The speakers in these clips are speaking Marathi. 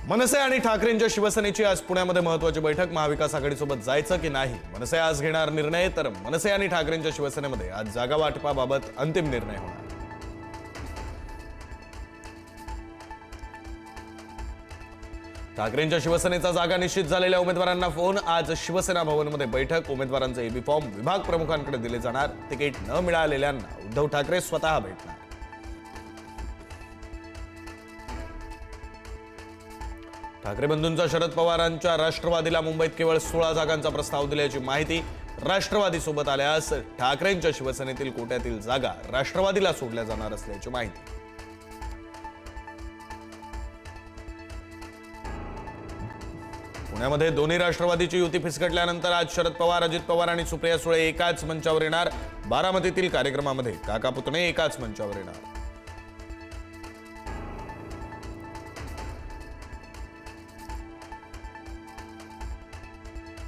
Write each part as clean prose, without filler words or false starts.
मनसे आणि ठाकरेंच्या शिवसेनेची आज पुण्यामध्ये महत्त्वाची बैठक. महाविकास आघाडीसोबत जायचं की नाही, मनसे आज घेणार निर्णय. तर मनसे आणि ठाकरेंच्या शिवसेनेमध्ये आज जागा वाटपाबाबत अंतिम निर्णय होणार. ठाकरेंच्या शिवसेनेचा जागा निश्चित झालेल्या उमेदवारांना फोन. आज शिवसेना भवनमध्ये बैठक. उमेदवारांचे एबी फॉर्म विभाग प्रमुखांकडे दिले जाणार. तिकीट न मिळालेल्यांना उद्धव ठाकरे स्वतः भेटणार. ठाकरे बंधूंचा शरद पवारांच्या राष्ट्रवादीला मुंबईत केवळ 16 जागांचा प्रस्ताव दिल्याची माहिती. राष्ट्रवादी सोबत आल्यास ठाकरेंच्या शिवसेनेतील कोट्यातील जागा राष्ट्रवादीला सोडल्या जाणार असल्याची माहिती. पुण्यामध्ये दोन्ही राष्ट्रवादीची युती फिसकटल्यानंतर आज शरद पवार, अजित पवार आणि सुप्रिया सुळे एकाच मंचावर येणार. बारामतीतील कार्यक्रमामध्ये काका पुतणे एकाच मंचावर येणार.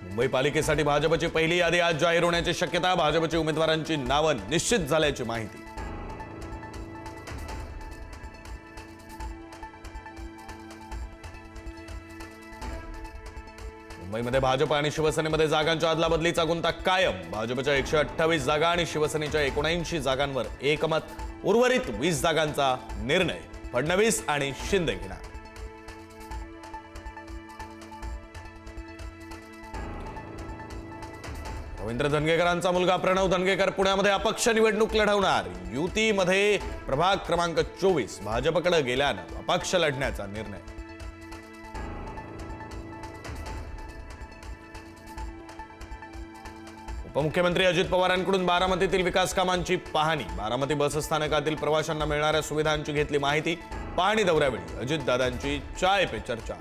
मुंबई पालिकेसाठी भाजपची पहिली यादी आज जाहीर होण्याची शक्यता. भाजपची उमेदवारांची नावं निश्चित झाल्याची माहिती. मुंबईमध्ये भाजप आणि शिवसेनेमध्ये जागांच्या अदलाबदलीचा गुंता कायम. भाजपच्या 128 जागा आणि शिवसेनेच्या 79 जागांवर एकमत. उर्वरित 20 जागांचा निर्णय फडणवीस आणि शिंदे घेणार. रवींद्र धनगेकरांचा मुलगा प्रणव धनगेकर पुण्यामध्ये अपक्ष निवडणूक लढवणार. युतीमध्ये प्रभाग क्रमांक 24 भाजपकडे गेल्यानं अपक्ष लढण्याचा निर्णय. उपमुख्यमंत्री अजित पवारांकडून बारामतीतील विकास कामांची पाहणी. बारामती बसस्थानकातील प्रवाशांना मिळणाऱ्या सुविधांची घेतली माहिती. पाहणी दौऱ्यावेळी अजितदादांची चाय पे चर्चा.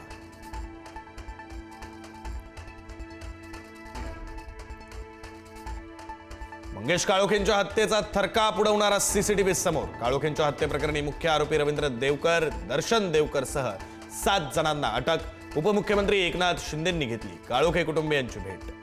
मंगेश काळोखेंच्या हत्येचा थरकाप उडवणारा सीसीटीव्ही समोर. काळोखेंच्या हत्येप्रकरणी मुख्य आरोपी रवींद्र देवकर, दर्शन देवकर सह 7 जणांना अटक. उपमुख्यमंत्री एकनाथ शिंदेंनी घेतली काळोखे कुटुंबियांची भेट.